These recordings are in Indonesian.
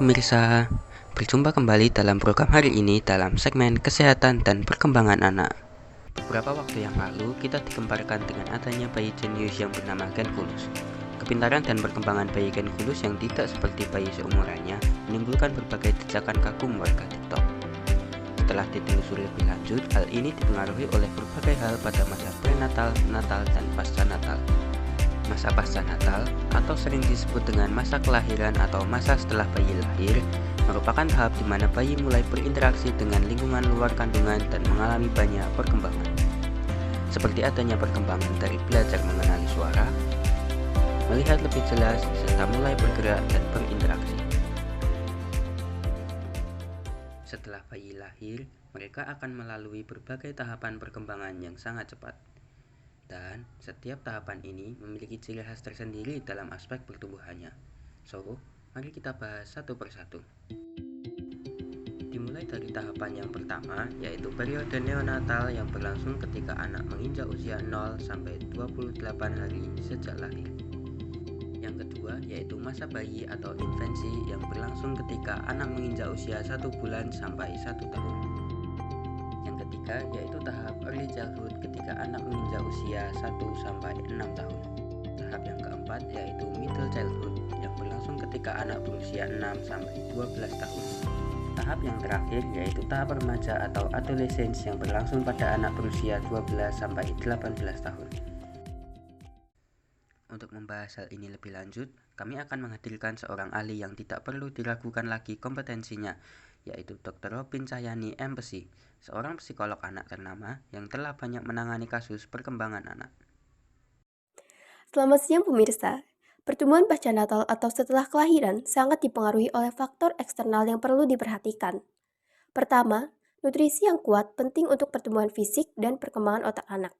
pemirsa, berjumpa kembali dalam program hari ini dalam segmen kesehatan dan perkembangan anak. Beberapa waktu yang lalu kita digemparkan dengan adanya bayi jenius yang bernama Genkulus. Kepintaran dan perkembangan bayi Genkulus yang tidak seperti bayi seumurannya menimbulkan berbagai dejakan kagum warga TikTok. Setelah ditelusuri lebih lanjut, hal ini dipengaruhi oleh berbagai hal pada masa prenatal, natal, dan pasca natal. Masa pasca natal, atau sering disebut dengan masa kelahiran atau masa setelah bayi lahir, merupakan tahap di mana bayi mulai berinteraksi dengan lingkungan luar kandungan dan mengalami banyak perkembangan. Seperti adanya perkembangan dari belajar mengenali suara, melihat lebih jelas, serta mulai bergerak dan berinteraksi. Setelah bayi lahir, mereka akan melalui berbagai tahapan perkembangan yang sangat cepat. Dan setiap tahapan ini memiliki ciri khas tersendiri dalam aspek pertumbuhannya. So, mari kita bahas satu persatu. Dimulai dari tahapan yang pertama, yaitu periode neonatal yang berlangsung ketika anak menginjak usia 0 sampai 28 hari sejak lahir. Yang kedua, yaitu masa bayi atau infansi yang berlangsung ketika anak menginjak usia 1 bulan sampai 1 tahun. Yang ketiga, yaitu tahap early childhood ketika anak menginjak usia 1 sampai 6 tahun. Tahap yang keempat yaitu middle childhood yang berlangsung ketika anak berusia 6 sampai 12 tahun. Tahap yang terakhir yaitu tahap remaja atau adolescence yang berlangsung pada anak berusia 12 sampai 18 tahun. Untuk membahas hal ini lebih lanjut, kami akan menghadirkan seorang ahli yang tidak perlu diragukan lagi kompetensinya, yaitu Dr. Robin Cahyani MPsi, seorang psikolog anak ternama yang telah banyak menangani kasus perkembangan anak. Selamat siang pemirsa. Pertumbuhan pasca natal atau setelah kelahiran sangat dipengaruhi oleh faktor eksternal yang perlu diperhatikan. Pertama, nutrisi yang kuat penting untuk pertumbuhan fisik dan perkembangan otak anak.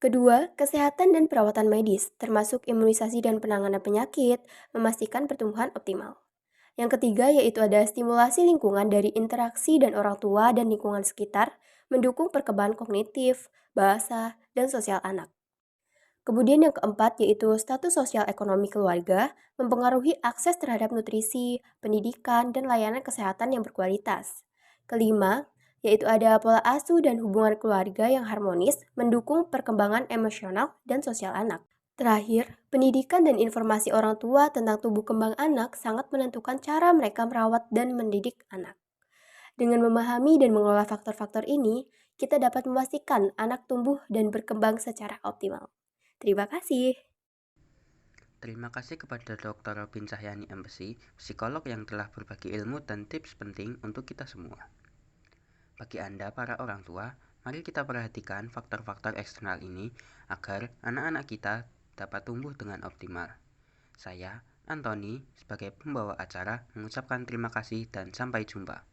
Kedua, kesehatan dan perawatan medis, termasuk imunisasi dan penanganan penyakit, memastikan pertumbuhan optimal. Yang ketiga yaitu ada stimulasi lingkungan dari interaksi dan orang tua dan lingkungan sekitar, mendukung perkembangan kognitif, bahasa, dan sosial anak. Kemudian yang keempat yaitu status sosial ekonomi keluarga mempengaruhi akses terhadap nutrisi, pendidikan, dan layanan kesehatan yang berkualitas. Kelima, yaitu ada pola asuh dan hubungan keluarga yang harmonis mendukung perkembangan emosional dan sosial anak. Terakhir, pendidikan dan informasi orang tua tentang tumbuh kembang anak sangat menentukan cara mereka merawat dan mendidik anak. Dengan memahami dan mengelola faktor-faktor ini, kita dapat memastikan anak tumbuh dan berkembang secara optimal. Terima kasih. Terima kasih kepada Dr. Robin Cahyani MPsi, psikolog yang telah berbagi ilmu dan tips penting untuk kita semua. Bagi Anda para orang tua, mari kita perhatikan faktor-faktor eksternal ini agar anak-anak kita dapat tumbuh dengan optimal. Saya, Anthony, sebagai pembawa acara mengucapkan terima kasih dan sampai jumpa.